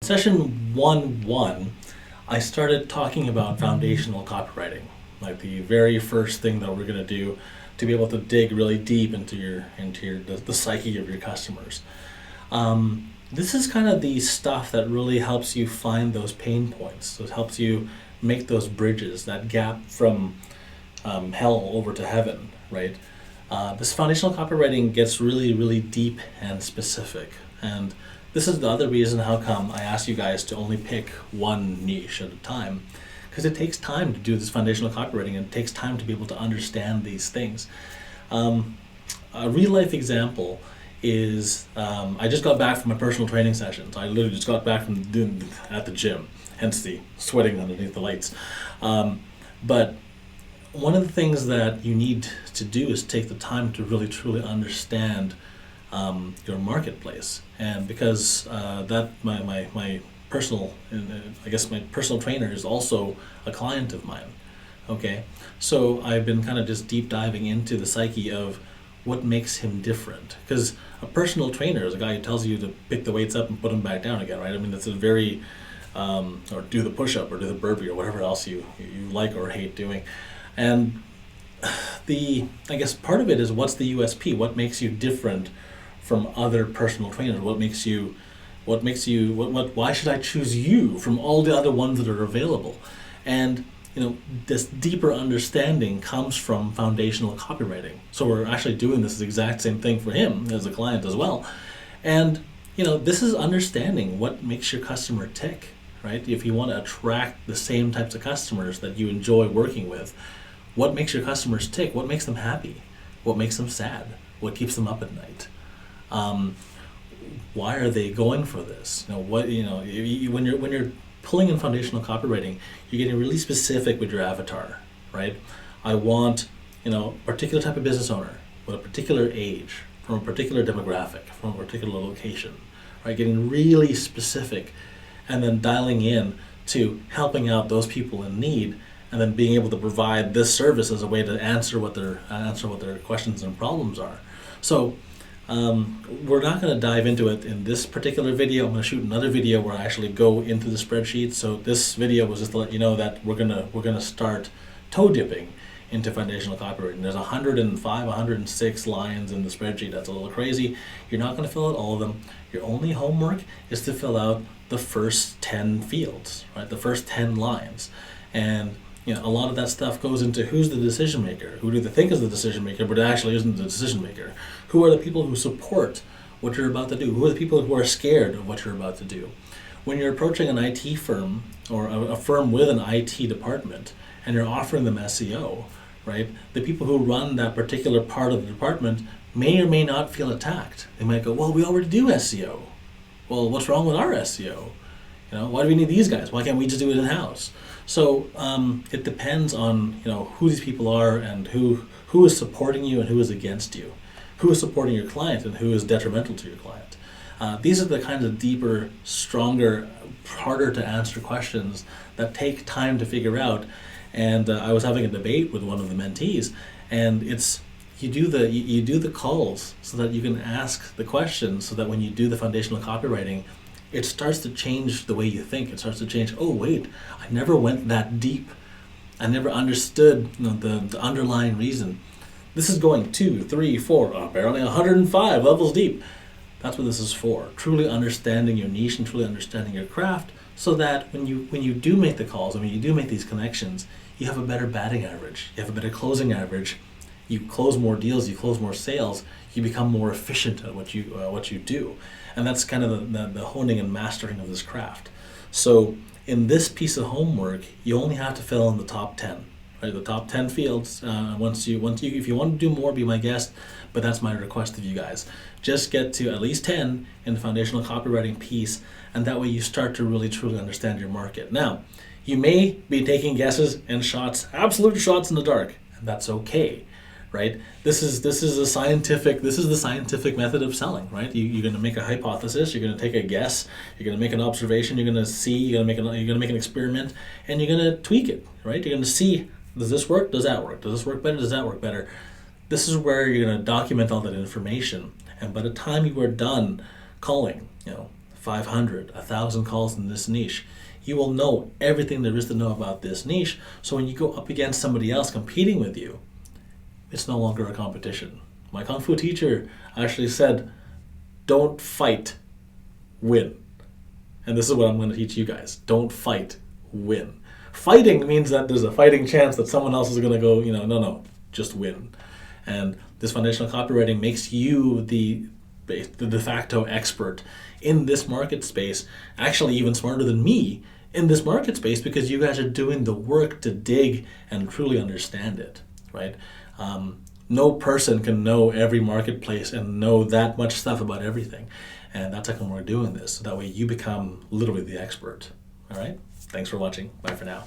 session 1.1, I started talking about foundational copywriting, like the very first thing that we're going to do to be able to dig really deep into the psyche of your customers. This is kind of the stuff that really helps you find those pain points. So it helps you make those bridges, that gap from hell over to heaven, right? This foundational copywriting gets really, really deep and specific. And this is the other reason how come I ask you guys to only pick one niche at a time. Because it takes time to do this foundational copywriting, and it takes time to be able to understand these things. A real life example is I just got back from my personal training sessions. I literally just got back from doing at the gym, hence the sweating underneath the lights. But one of the things that you need to do is take the time to really truly understand your marketplace. And because that my personal, I guess my personal trainer is also a client of mine. Okay, so I've been kind of just deep diving into the psyche of what makes him different. Because a personal trainer is a guy who tells you to pick the weights up and put them back down again, right? I mean, that's a very, or do the push-up or do the burpee or whatever else you like or hate doing. And I guess part of it is, what's the USP? What makes you different from other personal trainers? Why should I choose you from all the other ones that are available? And this deeper understanding comes from foundational copywriting. So we're actually doing this exact same thing for him as a client as well. And this is understanding what makes your customer tick, right? If you want to attract the same types of customers that you enjoy working with, what makes your customers tick? What makes them happy? What makes them sad? What keeps them up at night? Why are they going for this? When you're pulling in foundational copywriting, you're getting really specific with your avatar, right? I want, a particular type of business owner with a particular age, from a particular demographic, from a particular location, right? Getting really specific, and then dialing in to helping out those people in need, and then being able to provide this service as a way to answer what their questions and problems are. So we're not going to dive into it in this particular video. I'm going to shoot another video where I actually go into the spreadsheet. So this video was just to let you know that we're gonna start toe dipping into foundational copywriting. There's 105, 106 lines in the spreadsheet. That's a little crazy. You're not going to fill out all of them. Your only homework is to fill out the first 10 fields, right? The first 10 lines. And a lot of that stuff goes into who's the decision maker, who do they think is the decision maker, but it actually isn't the decision maker. Who are the people who support what you're about to do? Who are the people who are scared of what you're about to do? When you're approaching an IT firm or a firm with an IT department and you're offering them SEO, right? The people who run that particular part of the department may or may not feel attacked. They might go, well, we already do SEO. Well, what's wrong with our SEO? Why do we need these guys? Why can't we just do it in-house? So it depends on who these people are and who is supporting you and who is against you, who is supporting your client and who is detrimental to your client. These are the kinds of deeper, stronger, harder to answer questions that take time to figure out. And I was having a debate with one of the mentees, and it's you do the calls so that you can ask the questions, so that when you do the foundational copywriting, it starts to change the way you think. It starts to change, oh wait, I never went that deep. I never understood the underlying reason. This is going 2, 3, 4, apparently 105 levels deep. That's what this is for. Truly understanding your niche and truly understanding your craft, so that when you do make the calls and when you do make these connections, you have a better batting average. You have a better closing average. You close more deals, you close more sales, you become more efficient at what you do. And that's kind of the honing and mastering of this craft. So in this piece of homework, you only have to fill in the top 10, right? The top 10 fields. If you want to do more, be my guest, but that's my request of you guys. Just get to at least 10 in the foundational copywriting piece, and that way you start to really truly understand your market. Now, you may be taking guesses and absolute shots in the dark, and that's okay. Right? This is the scientific method of selling, right? You're going to make a hypothesis, you're going to take a guess, you're going to make an observation, you're going to make an experiment, and you're going to tweak it, right? You're going to see, does this work? Does that work? Does this work better? Does that work better? This is where you're going to document all that information, and by the time you are done calling, 500, 1,000 calls in this niche. You will know everything there is to know about this niche. So when you go up against somebody else competing with you, it's no longer a competition. My Kung Fu teacher actually said, don't fight, win. And this is what I'm going to teach you guys. Don't fight, win. Fighting means that there's a fighting chance that someone else is going to go, no, just win. And this foundational copywriting makes you the de facto expert in this market space, actually even smarter than me in this market space, because you guys are doing the work to dig and truly understand it, right? No person can know every marketplace and know that much stuff about everything. And that's how come we're doing this. So that way you become literally the expert. All right? Thanks for watching. Bye for now.